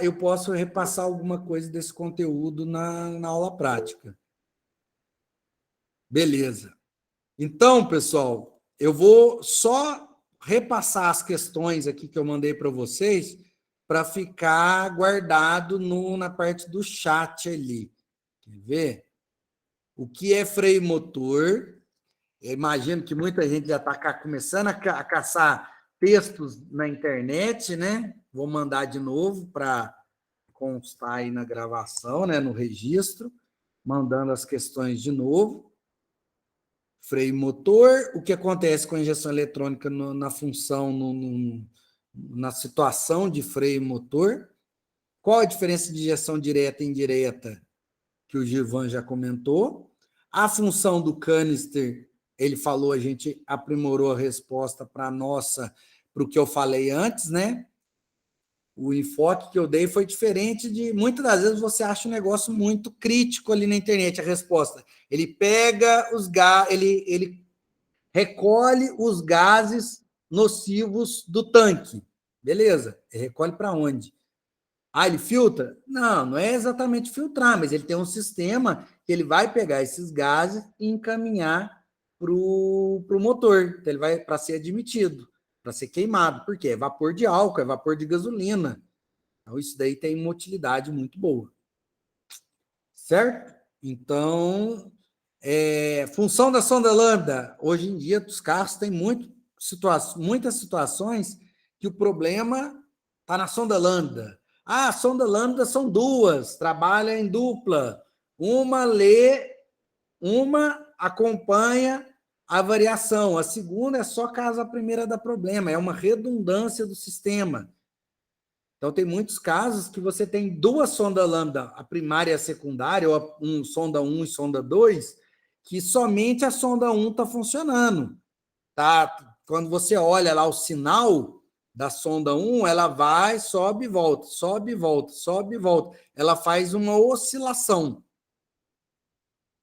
eu posso repassar alguma coisa desse conteúdo na aula prática. Beleza. Então, pessoal, eu vou só repassar as questões aqui que eu mandei para vocês para ficar guardado na parte do chat ali. Quer ver? O que é freio motor? Eu imagino que muita gente já está começando a caçar textos na internet, né? Vou mandar de novo para constar aí na gravação, né? No registro, mandando as questões de novo. Freio motor, o que acontece com a injeção eletrônica na função, na situação de freio motor? Qual a diferença de injeção direta e indireta, que o Gilvan já comentou? A função do canister, ele falou, a gente aprimorou a resposta para o que eu falei antes, né? O enfoque que eu dei foi diferente de... Muitas das vezes você acha um negócio muito crítico ali na internet, a resposta. Ele pega os gases, ele recolhe os gases nocivos do tanque. Beleza. Ele recolhe para onde? Ah, ele filtra? Não, não é exatamente filtrar, mas ele tem um sistema que ele vai pegar esses gases e encaminhar para o motor. Então, ele vai para ser admitido, para ser queimado. Por quê? É vapor de álcool, é vapor de gasolina. Então, isso daí tem uma utilidade muito boa. Certo? Então, função da sonda lambda. Hoje em dia, os carros têm muitas situações que o problema está na sonda lambda. Ah, a sonda lambda são duas, trabalha em dupla. Uma lê, uma acompanha a variação. A segunda é só caso a primeira dá problema. É uma redundância do sistema. Então, tem muitos casos que você tem duas sondas lambda, a primária e a secundária, ou sonda 1 e sonda 2, que somente a sonda 1 está funcionando. Tá? Quando você olha lá o sinal da sonda 1, ela vai, sobe e volta, sobe e volta, sobe e volta. Ela faz uma oscilação.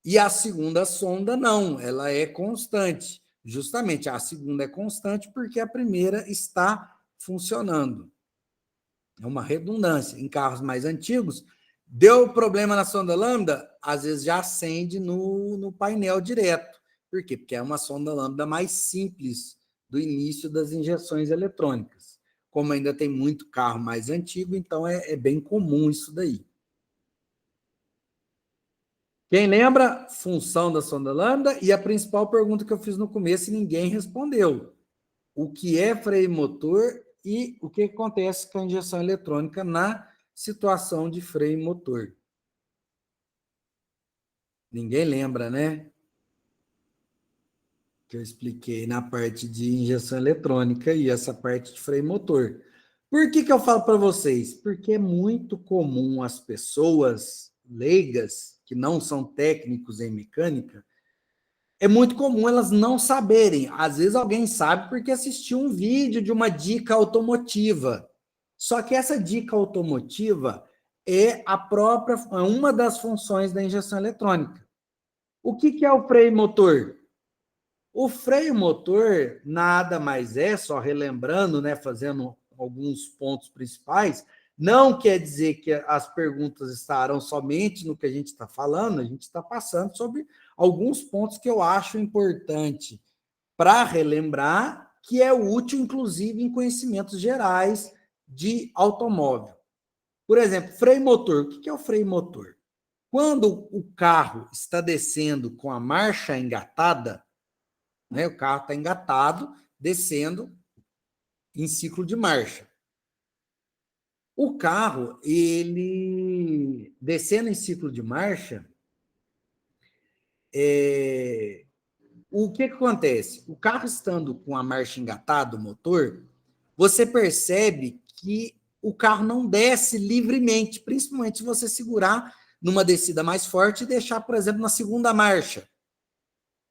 E a segunda sonda não, ela é constante. Justamente, a segunda é constante porque a primeira está funcionando. É uma redundância. Em carros mais antigos, deu problema na sonda lambda, às vezes já acende no painel direto. Por quê? Porque é uma sonda lambda mais simples do início das injeções eletrônicas. Como ainda tem muito carro mais antigo, então é bem comum isso daí. Quem lembra? Função da sonda lambda e a principal pergunta que eu fiz no começo e ninguém respondeu. O que é freio motor e o que acontece com a injeção eletrônica na situação de freio motor. Ninguém lembra, né? Que eu expliquei na parte de injeção eletrônica e essa parte de freio motor. Por que eu falo para vocês? Porque é muito comum as pessoas leigas, que não são técnicos em mecânica, é muito comum elas não saberem. Às vezes alguém sabe porque assistiu um vídeo de uma dica automotiva. Só que essa dica automotiva é uma das funções da injeção eletrônica. O que é o freio motor? O freio motor nada mais é, só relembrando, né, fazendo alguns pontos principais, não quer dizer que as perguntas estarão somente no que a gente está falando, a gente está passando sobre alguns pontos que eu acho importante para relembrar, que é útil, inclusive, em conhecimentos gerais de automóvel. Por exemplo, freio motor. O que é o freio motor? Quando o carro está descendo com a marcha engatada, né, o carro está engatado, descendo em ciclo de marcha. O carro, ele descendo em ciclo de marcha, o que acontece? O carro estando com a marcha engatada, o motor, você percebe que o carro não desce livremente, principalmente se você segurar numa descida mais forte e deixar, por exemplo, na segunda marcha,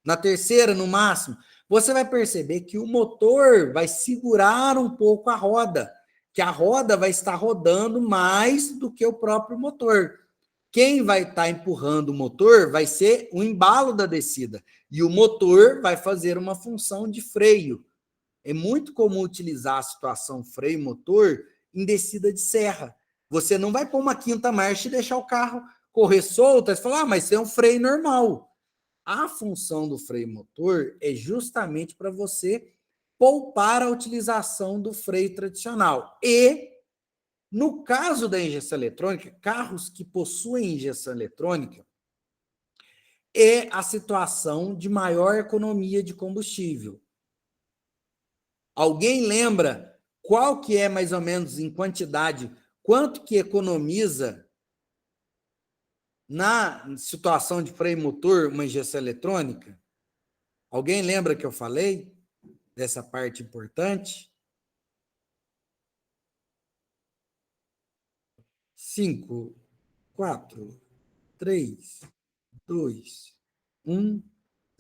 na terceira, no máximo. Você vai perceber que o motor vai segurar um pouco a roda, que a roda vai estar rodando mais do que o próprio motor. Quem vai estar empurrando o motor vai ser o embalo da descida, e o motor vai fazer uma função de freio. É muito comum utilizar a situação freio-motor em descida de serra, Você não vai pôr uma quinta marcha e deixar o carro correr solto. Você fala, mas é um freio normal. A função do freio motor é justamente para você poupar a utilização do freio tradicional. E, no caso da injeção eletrônica, carros que possuem injeção eletrônica, é a situação de maior economia de combustível. Alguém lembra qual que é, mais ou menos, em quantidade, quanto que economiza na situação de freio motor uma injeção eletrônica? Alguém lembra que eu falei dessa parte importante? 5, 4, 3, 2, 1,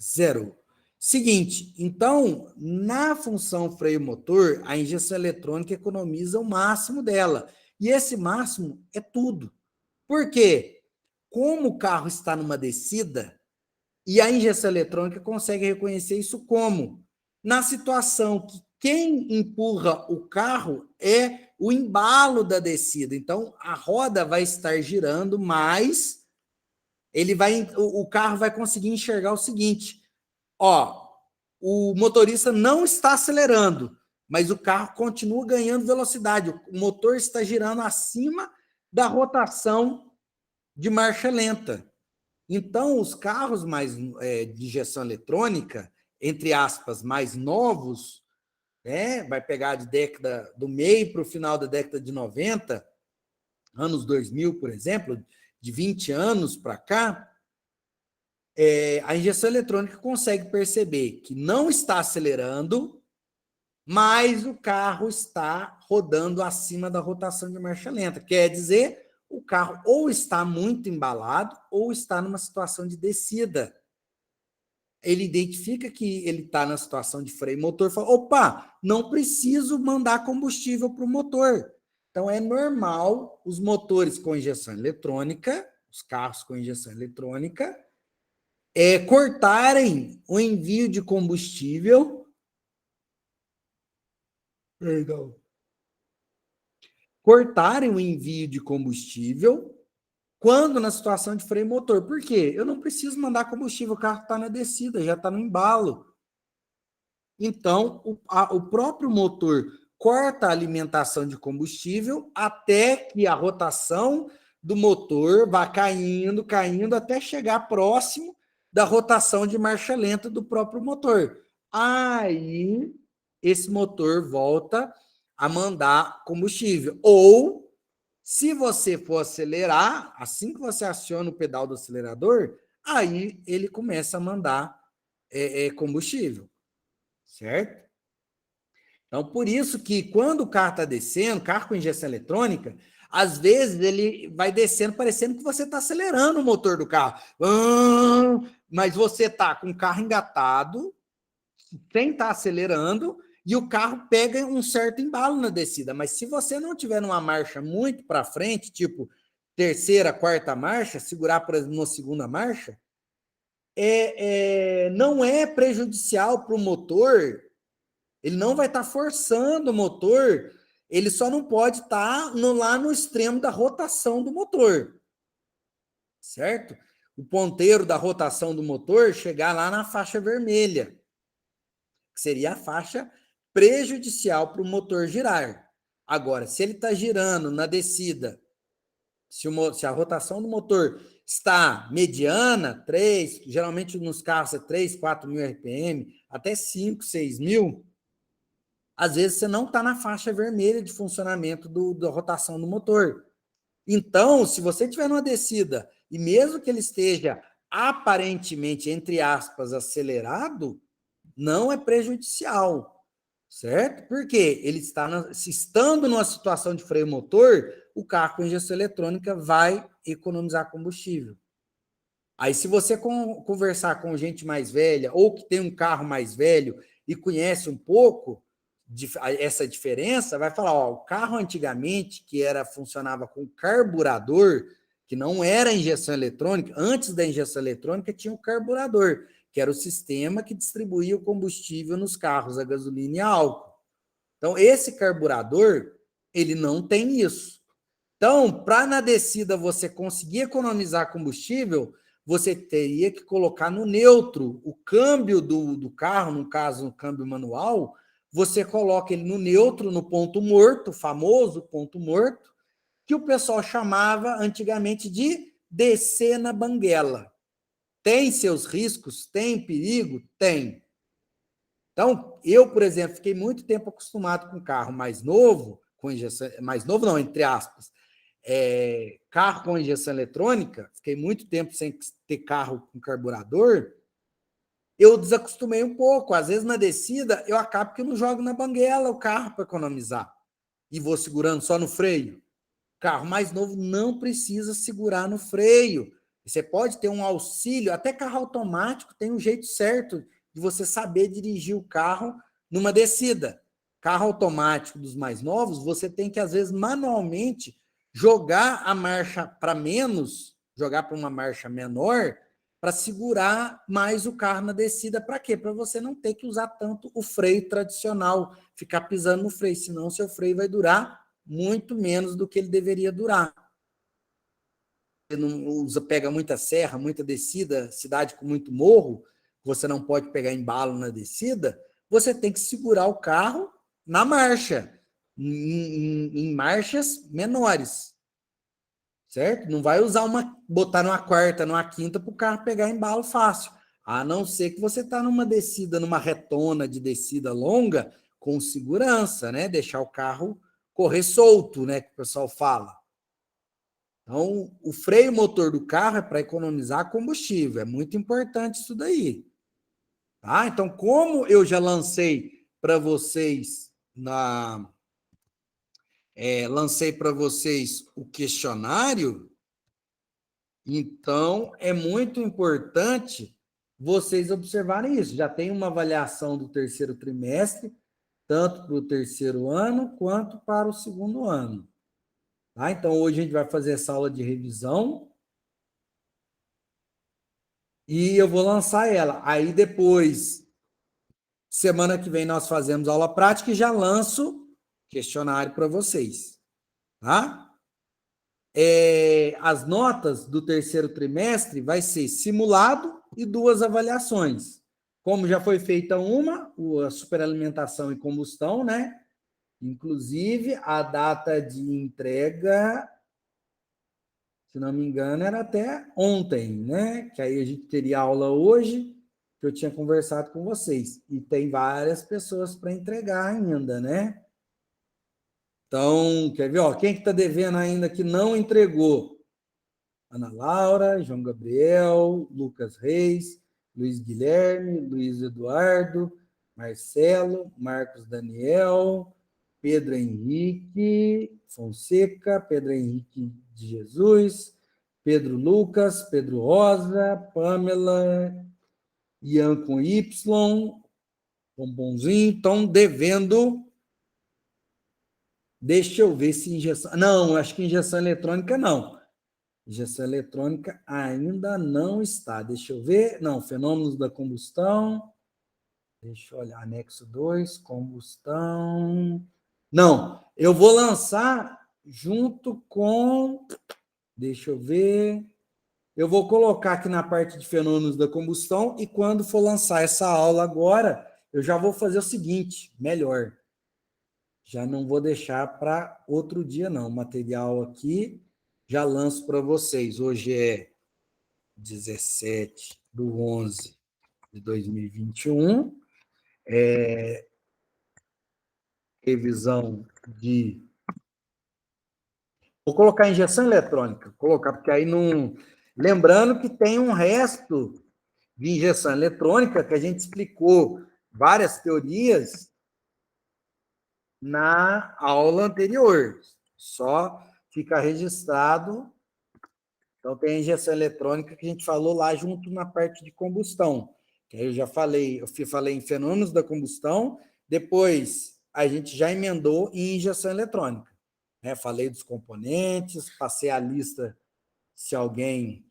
0. Seguinte, então, na função freio motor, a injeção eletrônica economiza o máximo dela. E esse máximo é tudo. Por quê? Como o carro está numa descida, e a injeção eletrônica consegue reconhecer isso como? Na situação que quem empurra o carro é o embalo da descida. Então, a roda vai estar girando, mas o carro vai conseguir enxergar o seguinte: ó, o motorista não está acelerando, mas o carro continua ganhando velocidade. O motor está girando acima da rotação de marcha lenta. Então, os carros mais de injeção eletrônica, entre aspas, mais novos, né, vai pegar de década do meio para o final da década de 90, anos 2000, por exemplo, de 20 anos para cá, a injeção eletrônica consegue perceber que não está acelerando, mas o carro está rodando acima da rotação de marcha lenta. Quer dizer, o carro ou está muito embalado ou está numa situação de descida. Ele identifica que ele está na situação de freio motor, fala, opa, não preciso mandar combustível para o motor. Então, é normal os motores com injeção eletrônica, os carros com injeção eletrônica, cortarem o envio de combustível. Perdão. Cortarem o envio de combustível quando na situação de freio motor. Por quê? Eu não preciso mandar combustível, o carro está na descida, já está no embalo. Então, o próprio motor corta a alimentação de combustível até que a rotação do motor vá caindo, caindo, até chegar próximo da rotação de marcha lenta do próprio motor. Aí, esse motor volta a mandar combustível. Ou, se você for acelerar, assim que você aciona o pedal do acelerador, aí ele começa a mandar combustível. Certo? Então, por isso que quando o carro está descendo, carro com injeção eletrônica, às vezes ele vai descendo parecendo que você está acelerando o motor do carro. Mas você está com o carro engatado, sem estar acelerando, e o carro pega um certo embalo na descida. Mas se você não tiver numa marcha muito para frente, tipo terceira, quarta marcha, segurar, por exemplo, na segunda marcha, não é prejudicial para o motor. Ele não vai estar forçando o motor, ele só não pode estar lá no extremo da rotação do motor, certo? O ponteiro da rotação do motor chegar lá na faixa vermelha, que seria a faixa prejudicial para o motor girar. Agora, se ele está girando na descida, se a rotação do motor está mediana, 3, geralmente nos carros é 3, 4 mil RPM, até 5, 6 mil, às vezes você não está na faixa vermelha de funcionamento da rotação do motor. Então, se você estiver numa descida, e mesmo que ele esteja aparentemente, entre aspas, acelerado, não é prejudicial, certo? Porque ele está estando numa situação de freio motor, o carro com injeção eletrônica vai economizar combustível. Aí, se você conversar com gente mais velha, ou que tem um carro mais velho e conhece um pouco essa diferença, vai falar, ó, o carro antigamente, que funcionava com carburador, que não era injeção eletrônica, antes da injeção eletrônica tinha o carburador, que era o sistema que distribuía o combustível nos carros, a gasolina e a álcool. Então, esse carburador, ele não tem isso. Então, para na descida você conseguir economizar combustível, você teria que colocar no neutro o câmbio do carro, no caso, o câmbio manual, você coloca ele no neutro, no ponto morto, famoso ponto morto, que o pessoal chamava antigamente de descer na banguela. Tem seus riscos? Tem perigo? Tem. Então, eu, por exemplo, fiquei muito tempo acostumado com carro mais novo, com injeção, mais novo não, entre aspas, carro com injeção eletrônica, fiquei muito tempo sem ter carro com carburador, eu desacostumei um pouco. Às vezes, na descida, eu acabo que eu não jogo na banguela o carro para economizar e vou segurando só no freio. Carro mais novo não precisa segurar no freio. Você pode ter um auxílio, até carro automático tem um jeito certo de você saber dirigir o carro numa descida. Carro automático dos mais novos, você tem que, às vezes, manualmente jogar a marcha para menos, jogar para uma marcha menor, para segurar mais o carro na descida. Para quê? Para você não ter que usar tanto o freio tradicional, ficar pisando no freio, senão seu freio vai durar muito menos do que ele deveria durar. Você não usa, pega muita serra, muita descida, cidade com muito morro, você não pode pegar embalo na descida, você tem que segurar o carro na marcha, em marchas menores, certo? Não vai usar botar numa quarta, numa quinta para o carro pegar embalo fácil, a não ser que você está numa descida, numa retona de descida longa, com segurança, né? Deixar o carro correr solto, né? Que o pessoal fala. Então, o freio motor do carro é para economizar combustível. É muito importante isso daí. Tá? Então, como eu já lancei para vocês lancei para vocês o questionário, então é muito importante vocês observarem isso. Já tem uma avaliação do terceiro trimestre, tanto para o terceiro ano quanto para o segundo ano. Tá? Então, hoje a gente vai fazer essa aula de revisão e eu vou lançar ela. Aí depois, semana que vem, nós fazemos aula prática e já lanço questionário para vocês. Tá? As notas do terceiro trimestre vai ser simulado e 2 avaliações. Como já foi feita uma, a superalimentação e combustão, né? Inclusive, a data de entrega, se não me engano, era até ontem, né? Que aí a gente teria aula hoje, que eu tinha conversado com vocês. E tem várias pessoas para entregar ainda, né? Então, quer ver? Ó, quem que está devendo ainda que não entregou? Ana Laura, João Gabriel, Lucas Reis, Luiz Guilherme, Luiz Eduardo, Marcelo, Marcos Daniel, Pedro Henrique Fonseca, Pedro Henrique de Jesus, Pedro Lucas, Pedro Rosa, Pamela, Ian com Y, Bombonzinho, estão devendo. Deixa eu ver se injeção. Não, acho que injeção eletrônica não. Injeção eletrônica ainda não está. Deixa eu ver. Não, fenômenos da combustão. Deixa eu olhar. Anexo 2, combustão. Não, eu vou lançar junto com. Deixa eu ver. Eu vou colocar aqui na parte de fenômenos da combustão e quando for lançar essa aula agora, eu já vou fazer o seguinte, melhor. Já não vou deixar para outro dia, não. O material aqui já lanço para vocês. Hoje é 17/11/2021. Revisão de. Vou colocar injeção eletrônica, colocar, porque aí não. Lembrando que tem um resto de injeção eletrônica que a gente explicou várias teorias na aula anterior. Só fica registrado. Então, tem a injeção eletrônica que a gente falou lá junto na parte de combustão. Que aí eu já falei, falei em fenômenos da combustão, depois a gente já emendou em injeção eletrônica. Né? Falei dos componentes, passei a lista se alguém.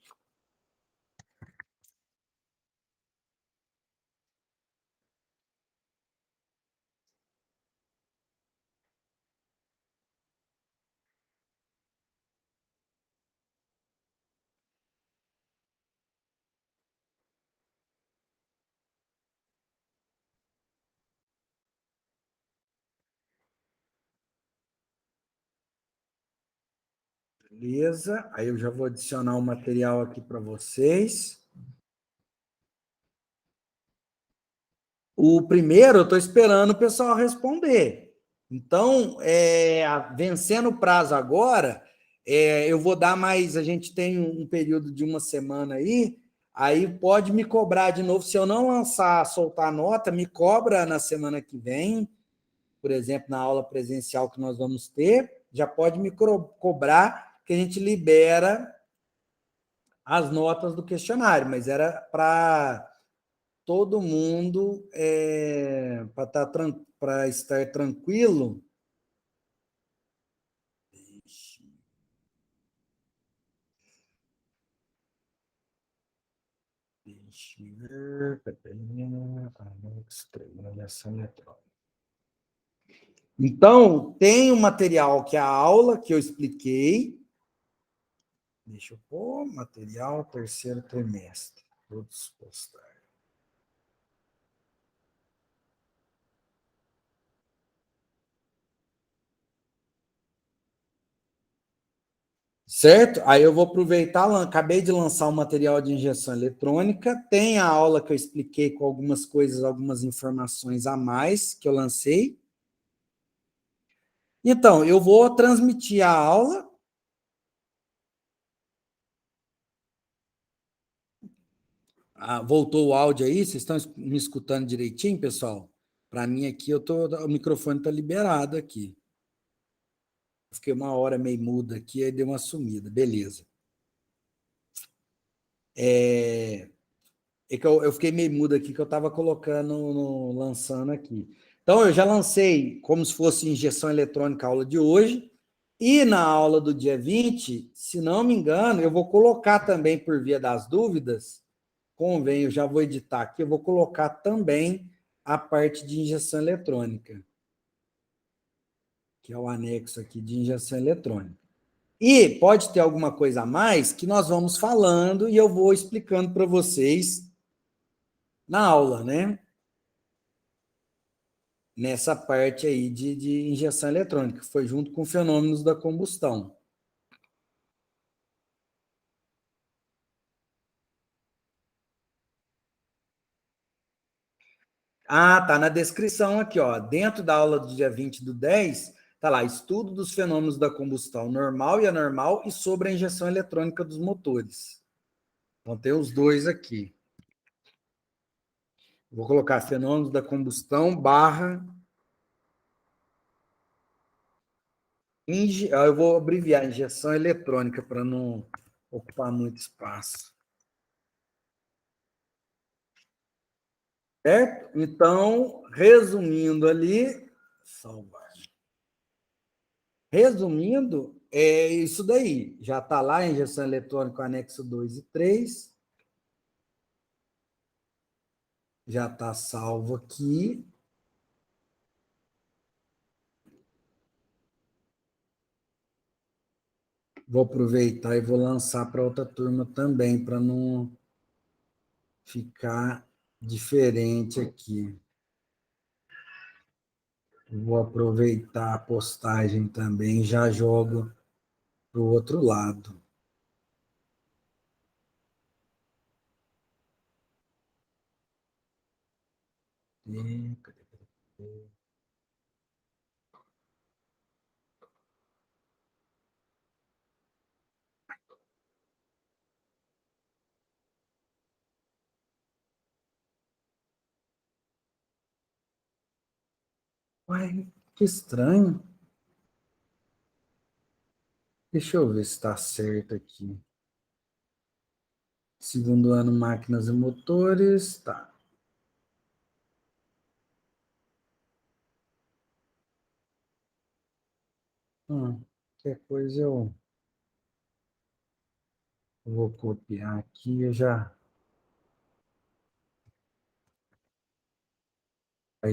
Beleza. Aí eu já vou adicionar o material aqui para vocês. O primeiro, eu estou esperando o pessoal responder. Então, vencendo o prazo agora, eu vou dar mais. A gente tem um período de uma semana aí pode me cobrar de novo. Se eu não lançar, soltar a nota, me cobra na semana que vem, por exemplo, na aula presencial que nós vamos ter, já pode me cobrar que a gente libera as notas do questionário, mas era para todo mundo, para estar tranquilo. Deixa eu ver. Então, tem o material que é a aula que eu expliquei. Deixa eu pôr material terceiro trimestre. Todos postar. Certo? Aí eu vou aproveitar, acabei de lançar o material de injeção eletrônica, tem a aula que eu expliquei com algumas coisas, algumas informações a mais que eu lancei. Então, eu vou transmitir a aula. Voltou o áudio aí? Vocês estão me escutando direitinho, pessoal? Para mim aqui, o microfone está liberado aqui. Fiquei uma hora meio muda aqui, aí deu uma sumida. Beleza. É que eu fiquei meio mudo aqui, que eu estava colocando, lançando aqui. Então, eu já lancei como se fosse injeção eletrônica a aula de hoje, e na aula do dia 20, se não me engano, eu vou colocar também, por via das dúvidas, convém, eu já vou editar aqui, eu vou colocar também a parte de injeção eletrônica, que é o anexo aqui de injeção eletrônica. E pode ter alguma coisa a mais que nós vamos falando e eu vou explicando para vocês na aula, né? Nessa parte aí de injeção eletrônica, foi junto com fenômenos da combustão. Tá na descrição aqui, ó. Dentro da aula do dia 20/10, tá lá, estudo dos fenômenos da combustão normal e anormal e sobre a injeção eletrônica dos motores. Vão ter os dois aqui. Vou colocar fenômenos da combustão barra. Eu vou abreviar injeção eletrônica para não ocupar muito espaço. Certo? Então, resumindo ali, salvar. Resumindo, é isso daí. Já está lá a injeção eletrônica, anexo 2 e 3. Já está salvo aqui. Vou aproveitar e vou lançar para outra turma também, para não ficar diferente aqui. Vou aproveitar a postagem também, já jogo para o outro lado. Uai, que estranho. Deixa eu ver se está certo aqui. Segundo ano, máquinas e motores. Tá. Qualquer coisa eu vou copiar aqui, aí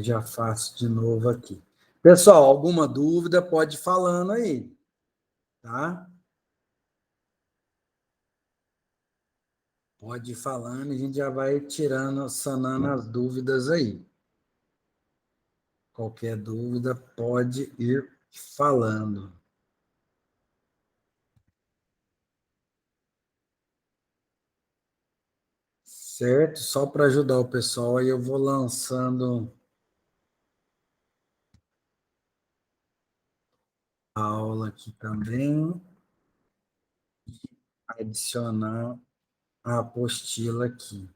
já faço de novo aqui. Pessoal, alguma dúvida, pode ir falando aí, tá? Pode ir falando, a gente já vai tirando, sanando as dúvidas aí. Qualquer dúvida, pode ir falando. Certo? Só para ajudar o pessoal, aí eu vou lançando a aula aqui também, adicionar a apostila aqui.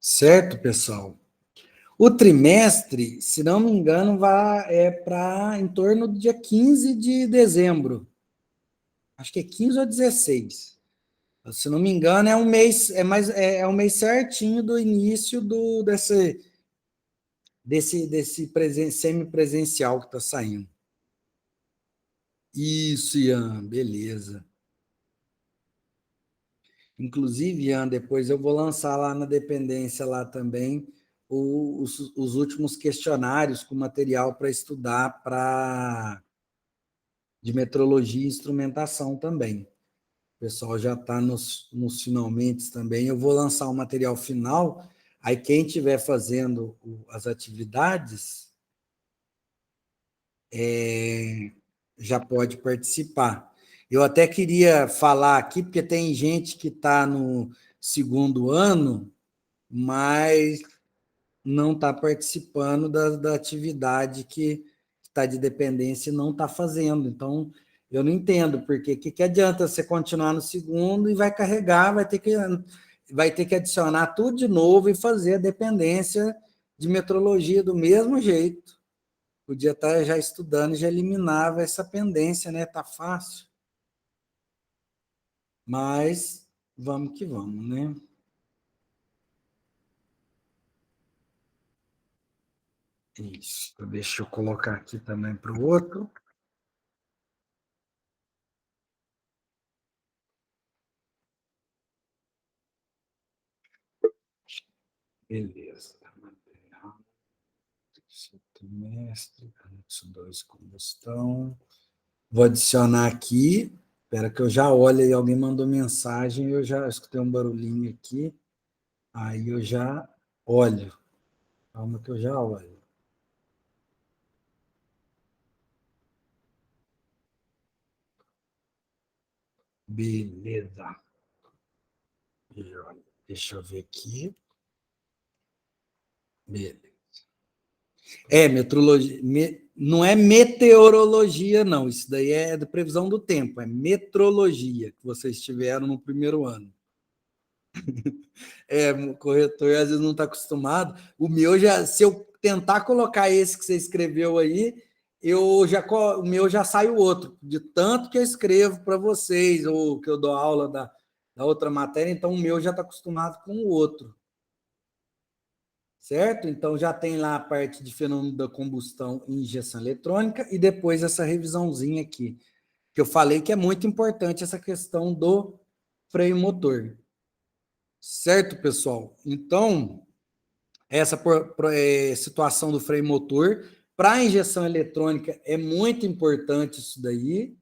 Certo, pessoal? O trimestre, se não me engano, é para em torno do dia 15 de dezembro. Acho que é 15 ou 16. Se não me engano, é um mês, é um mês certinho do início desse semipresencial que está saindo. Isso, Ian, beleza. Inclusive, Ian, depois eu vou lançar lá na dependência lá também os últimos questionários com material para estudar de metrologia e instrumentação também. O pessoal já está nos finalmente também. Eu vou lançar o material final, aí quem estiver fazendo as atividades já pode participar. Eu até queria falar aqui, porque tem gente que está no segundo ano, mas não está participando da atividade que está de dependência e não está fazendo. Então, eu não entendo, porque que adianta você continuar no segundo e vai carregar, vai ter que adicionar tudo de novo e fazer a dependência de metrologia do mesmo jeito. Podia estar já estudando e já eliminava essa pendência, né? Tá fácil. Mas vamos que vamos, né? Isso. Deixa eu colocar aqui também para o outro. Beleza. Trimestre, anexo 2, combustão. Vou adicionar aqui. Espera que eu já olho aí. Alguém mandou mensagem, eu já escutei um barulhinho aqui. Aí eu já olho. Calma que eu já olho. Beleza. Deixa eu ver aqui. Beleza. Metrologia. Não é meteorologia, não. Isso daí é da previsão do tempo. É metrologia que vocês tiveram no primeiro ano. O corretor às vezes não está acostumado. O meu já, se eu tentar colocar esse que você escreveu aí, o meu já sai o outro, de tanto que eu escrevo para vocês, ou que eu dou aula da outra matéria, então o meu já está acostumado com o outro. Certo? Então já tem lá a parte de fenômeno da combustão e injeção eletrônica, e depois essa revisãozinha aqui, que eu falei que é muito importante essa questão do freio motor. Certo, pessoal? Então, essa situação do freio motor. Para a injeção eletrônica é muito importante isso daí.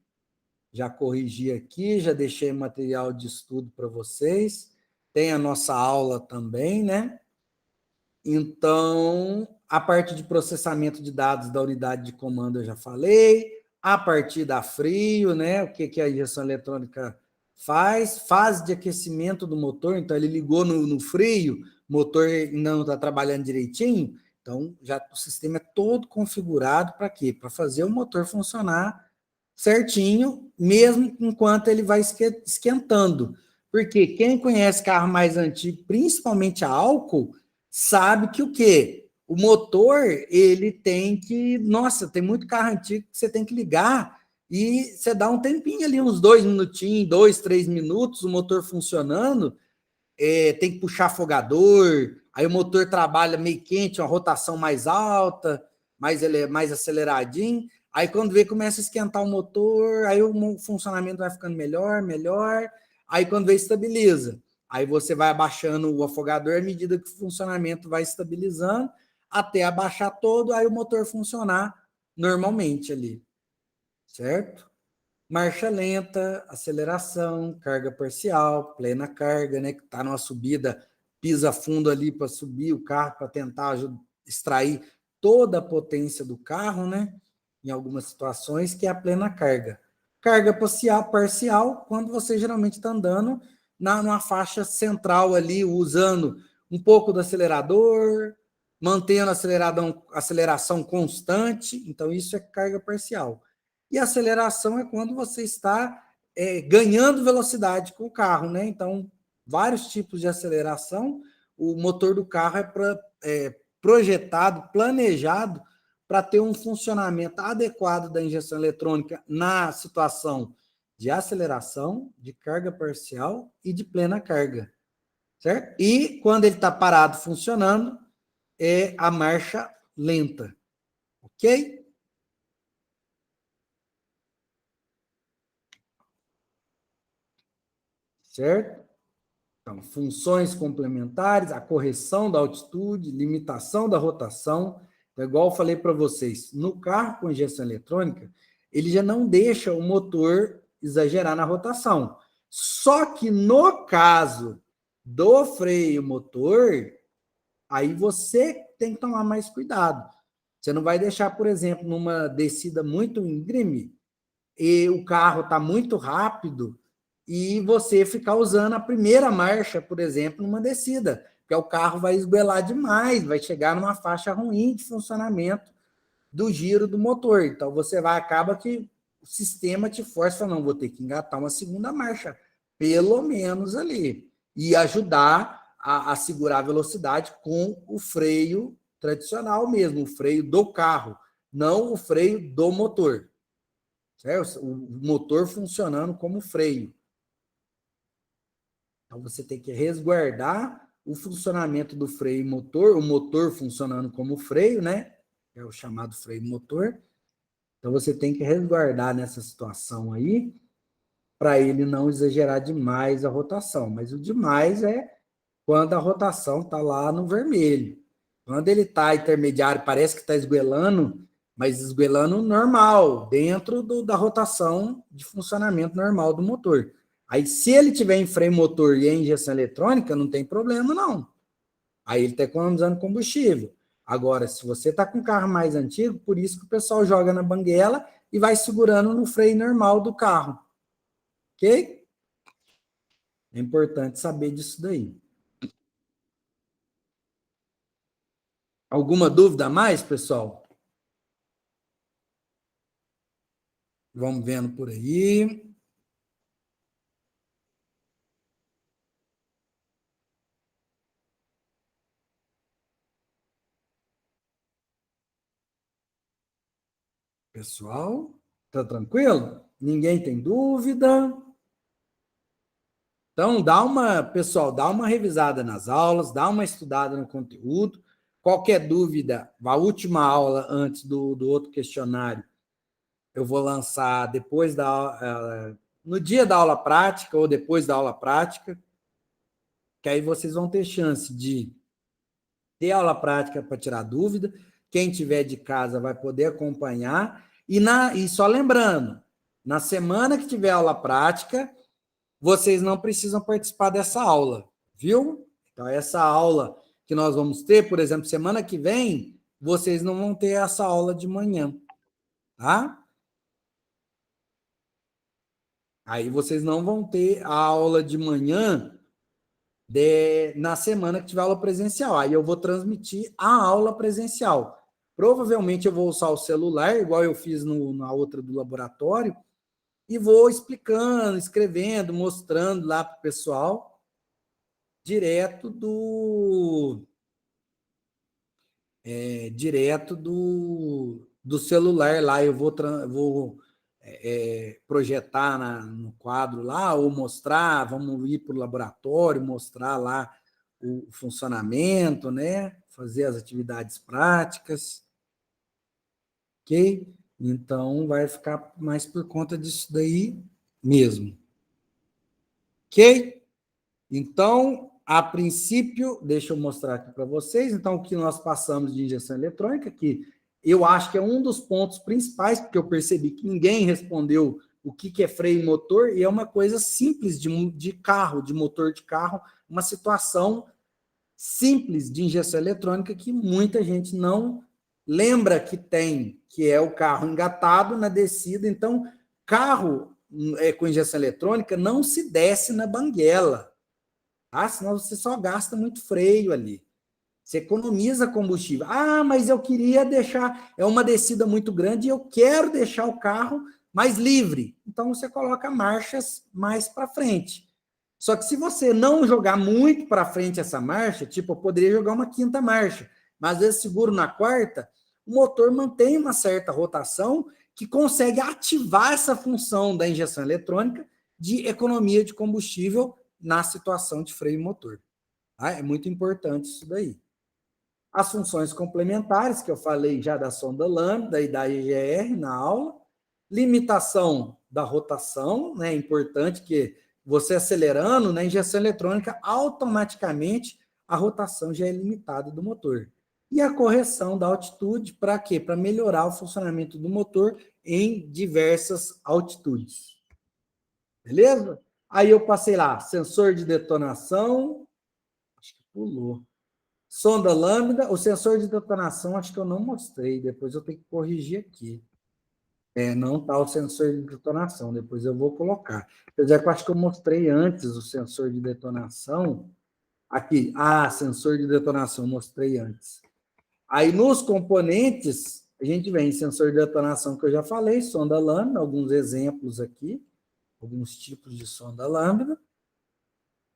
Já corrigi aqui, já deixei material de estudo para vocês. Tem a nossa aula também, né? Então, a parte de processamento de dados da unidade de comando eu já falei. A partir da frio, né? O que a injeção eletrônica faz? Fase de aquecimento do motor. Então, ele ligou no frio, o motor ainda não está trabalhando direitinho. Então, já o sistema é todo configurado para quê? Para fazer o motor funcionar certinho, mesmo enquanto ele vai esquentando. Porque quem conhece carro mais antigo, principalmente a álcool, sabe que o quê? O motor, ele tem que... Nossa, tem muito carro antigo que você tem que ligar e você dá um tempinho ali, uns 2 minutinhos, 2, 3 minutos, o motor funcionando, tem que puxar afogador, aí o motor trabalha meio quente, uma rotação mais alta, ele é mais aceleradinho, aí quando vê, começa a esquentar o motor, aí o funcionamento vai ficando melhor, melhor, aí quando vê, estabiliza. Aí você vai abaixando o afogador à medida que o funcionamento vai estabilizando, até abaixar todo, aí o motor funcionar normalmente ali, certo? Marcha lenta, aceleração, carga parcial, plena carga, né? Que está numa subida pisa fundo ali para subir o carro, para tentar extrair toda a potência do carro, né? Em algumas situações, que é a plena carga. Carga parcial, quando você geralmente está andando numa faixa central ali, usando um pouco do acelerador, mantendo a aceleração constante. Então, isso é carga parcial. E aceleração é quando você está ganhando velocidade com o carro, né? Então, vários tipos de aceleração. O motor do carro é projetado, planejado para ter um funcionamento adequado da injeção eletrônica na situação de aceleração, de carga parcial e de plena carga, certo? E quando ele está parado funcionando, é a marcha lenta, ok? Certo? Então, funções complementares, a correção da altitude, limitação da rotação. Então, igual eu falei para vocês, no carro com injeção eletrônica, ele já não deixa o motor exagerar na rotação. Só que no caso do freio motor, aí você tem que tomar mais cuidado. Você não vai deixar, por exemplo, numa descida muito íngreme, e o carro está muito rápido, e você ficar usando a primeira marcha, por exemplo, numa descida, porque o carro vai esguelar demais, vai chegar numa faixa ruim de funcionamento do giro do motor. Então, você acaba que o sistema te força, não, vou ter que engatar uma segunda marcha, pelo menos ali, e ajudar a segurar a velocidade com o freio tradicional mesmo, o freio do carro, não o freio do motor. Certo? O motor funcionando como freio. Então, você tem que resguardar o funcionamento do freio motor, o motor funcionando como freio, né? É o chamado freio motor. Então, você tem que resguardar nessa situação aí, para ele não exagerar demais a rotação. Mas o demais é quando a rotação está lá no vermelho. Quando ele está intermediário, parece que está esguelando, mas esguelando normal, dentro da rotação de funcionamento normal do motor. Aí, se ele tiver em freio motor e em injeção eletrônica, não tem problema, não. Aí ele está economizando combustível. Agora, se você está com um carro mais antigo, por isso que o pessoal joga na banguela e vai segurando no freio normal do carro. Ok? É importante saber disso daí. Alguma dúvida a mais, pessoal? Vamos vendo por aí. Pessoal, tá tranquilo? Ninguém tem dúvida? Então, pessoal, dá uma revisada nas aulas, dá uma estudada no conteúdo. Qualquer dúvida, a última aula antes do outro questionário, eu vou lançar no dia da aula prática ou depois da aula prática, que aí vocês vão ter chance de ter aula prática para tirar dúvida. Quem tiver de casa vai poder acompanhar. E só lembrando, na semana que tiver aula prática, vocês não precisam participar dessa aula, viu? Então, essa aula que nós vamos ter, por exemplo, semana que vem, vocês não vão ter essa aula de manhã, tá? Aí vocês não vão ter a aula de manhã na semana que tiver aula presencial. Aí eu vou transmitir a aula presencial. Provavelmente eu vou usar o celular, igual eu fiz na outra do laboratório, e vou explicando, escrevendo, mostrando lá para o pessoal, direto do celular lá. Eu vou projetar no quadro lá, ou mostrar, vamos ir para o laboratório, mostrar lá o funcionamento, né? Fazer as atividades práticas, ok? Então, vai ficar mais por conta disso daí mesmo, ok? Então, a princípio, deixa eu mostrar aqui para vocês, então, o que nós passamos de injeção eletrônica, que eu acho que é um dos pontos principais, porque eu percebi que ninguém respondeu o que é freio e motor, e é uma coisa simples de carro, de motor de carro, uma situação simples de injeção eletrônica que muita gente não lembra que tem, que é o carro engatado na descida. Então, carro com injeção eletrônica não se desce na banguela, tá? Senão você só gasta muito freio ali. Você economiza combustível. Ah, mas eu queria deixar, é uma descida muito grande e eu quero deixar o carro mais livre. Então, você coloca marchas mais para frente. Só que se você não jogar muito para frente essa marcha, tipo, eu poderia jogar uma quinta marcha, mas às vezes seguro na quarta, o motor mantém uma certa rotação que consegue ativar essa função da injeção eletrônica de economia de combustível na situação de freio motor. Tá? É muito importante isso daí. As funções complementares, que eu falei já da sonda lambda e da EGR na aula, limitação da rotação, né? É importante que você acelerando, na injeção eletrônica, automaticamente a rotação já é limitada do motor. E a correção da altitude, para quê? Para melhorar o funcionamento do motor em diversas altitudes. Beleza? Aí eu passei lá, sensor de detonação, acho que pulou. Sonda lambda, o sensor de detonação, acho que eu não mostrei, depois eu tenho que corrigir aqui. Não está o sensor de detonação, depois eu vou colocar. Apesar que eu acho que eu mostrei antes o sensor de detonação. Aqui, sensor de detonação, mostrei antes. Aí, nos componentes, a gente vem sensor de detonação que eu já falei, sonda lambda, alguns exemplos aqui, alguns tipos de sonda lambda.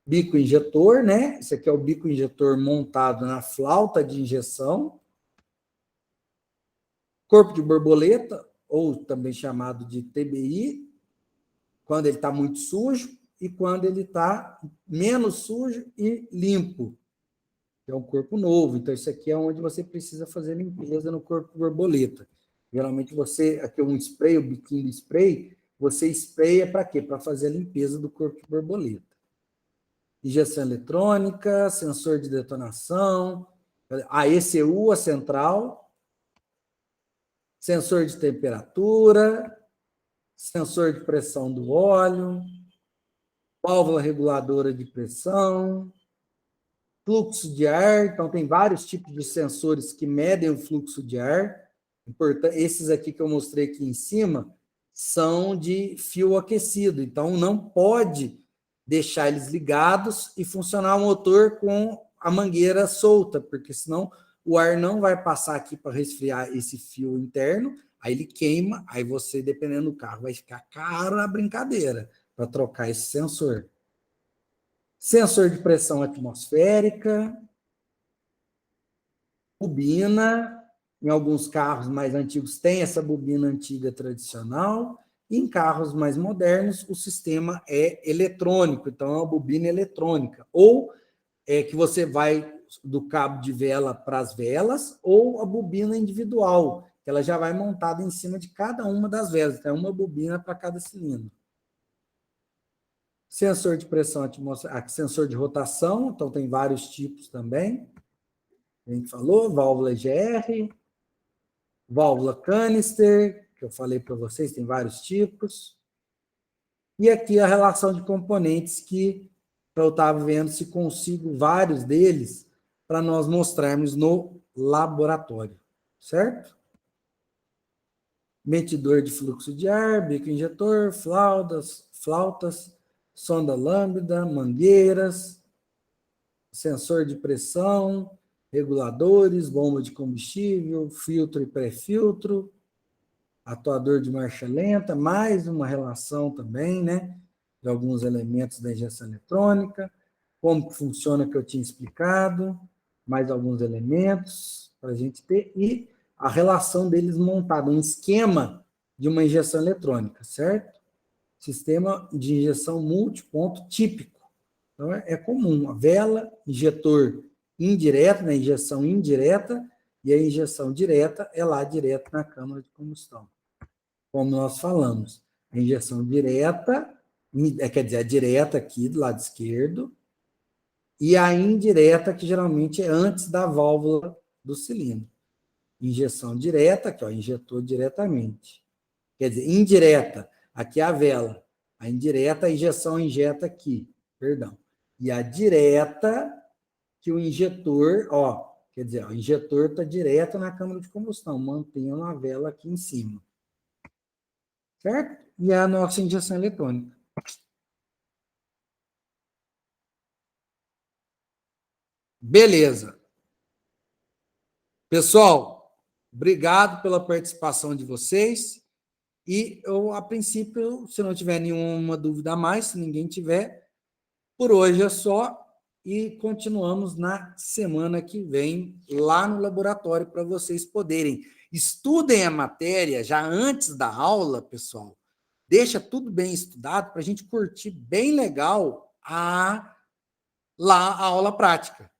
Bico injetor, né? Esse aqui é o bico injetor montado na flauta de injeção. Corpo de borboleta, ou também chamado de TBI, quando ele está muito sujo e quando ele está menos sujo e limpo, que é um corpo novo. Então, isso aqui é onde você precisa fazer limpeza no corpo de borboleta. Geralmente, aqui é um spray, o biquinho do spray, você espreia para quê? Para fazer a limpeza do corpo de borboleta. Injeção eletrônica, sensor de detonação, a ECU, a central, sensor de temperatura, sensor de pressão do óleo, válvula reguladora de pressão, fluxo de ar. Então, tem vários tipos de sensores que medem o fluxo de ar. Esses aqui que eu mostrei aqui em cima são de fio aquecido. Então, não pode deixar eles ligados e funcionar o motor com a mangueira solta, porque senão o ar não vai passar aqui para resfriar esse fio interno, aí ele queima, aí você, dependendo do carro, vai ficar caro a brincadeira para trocar esse sensor. Sensor de pressão atmosférica, bobina, em alguns carros mais antigos tem essa bobina antiga tradicional, e em carros mais modernos o sistema é eletrônico, então é uma bobina eletrônica, ou que você vai do cabo de vela para as velas, ou a bobina individual, que ela já vai montada em cima de cada uma das velas, então é uma bobina para cada cilindro. Sensor de pressão atmosférica, sensor de rotação, então tem vários tipos também. A gente falou, válvula EGR, válvula canister, que eu falei para vocês, tem vários tipos. E aqui a relação de componentes que eu estava vendo se consigo vários deles para nós mostrarmos no laboratório, certo? Medidor de fluxo de ar, bico injetor, flautas, sonda lambda, mangueiras, sensor de pressão, reguladores, bomba de combustível, filtro e pré-filtro, atuador de marcha lenta, mais uma relação também, né, de alguns elementos da injeção eletrônica, como que funciona que eu tinha explicado, mais alguns elementos para a gente ter, e a relação deles montada, um esquema de uma injeção eletrônica, certo? Sistema de injeção multiponto típico. Então, é comum, a vela, injetor indireto, né, injeção indireta, e a injeção direta é lá direto na câmara de combustão. Como nós falamos, a injeção direta, quer dizer, a direta aqui do lado esquerdo, e a indireta, que geralmente é antes da válvula do cilindro. Injeção direta, que injetou diretamente. Quer dizer, indireta, aqui é a vela. A indireta, a injeção injeta aqui, perdão. E a direta que o injetor, ó, quer dizer, o injetor está direto na câmara de combustão, mantendo a vela aqui em cima. Certo? E a nossa injeção eletrônica. Beleza. Pessoal, obrigado pela participação de vocês. E eu, a princípio, se não tiver nenhuma dúvida a mais, se ninguém tiver, por hoje é só. E continuamos na semana que vem, lá no laboratório, para vocês poderem. Estudem a matéria já antes da aula, pessoal. Deixa tudo bem estudado para a gente curtir bem legal lá a aula prática.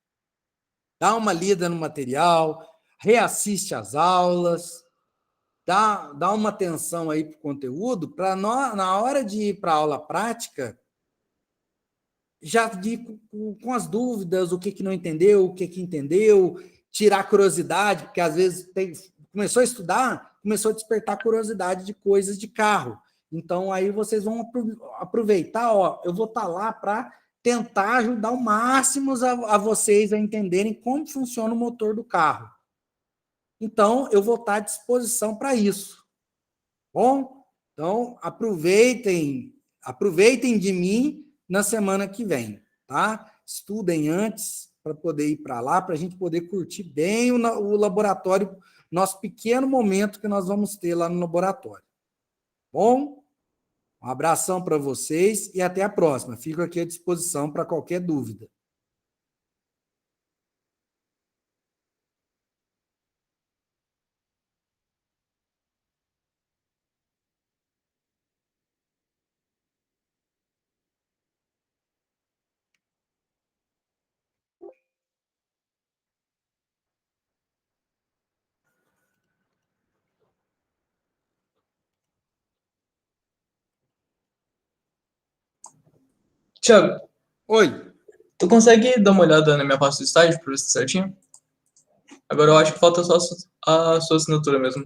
Dá uma lida no material, reassiste as aulas, dá uma atenção aí para o conteúdo, para na hora de ir para a aula prática, já ir com as dúvidas, o que não entendeu, o que entendeu, tirar curiosidade, porque às vezes começou a estudar, começou a despertar curiosidade de coisas de carro. Então, aí vocês vão aproveitar, ó, eu vou estar lá para tentar ajudar ao máximo a vocês a entenderem como funciona o motor do carro. Então, eu vou estar à disposição para isso. Bom? Então, aproveitem de mim na semana que vem, tá? Estudem antes para poder ir para lá, para a gente poder curtir bem o laboratório, nosso pequeno momento que nós vamos ter lá no laboratório. Bom? Um abração para vocês e até a próxima. Fico aqui à disposição para qualquer dúvida. Tiago, Oi. tu consegue dar uma olhada na minha pasta de estágio para ver se tá certinho? Agora eu acho que falta só a sua assinatura mesmo.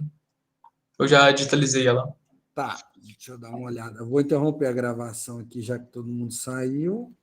Eu já digitalizei ela. Tá, deixa eu dar uma olhada. Eu vou interromper a gravação aqui, já que todo mundo saiu.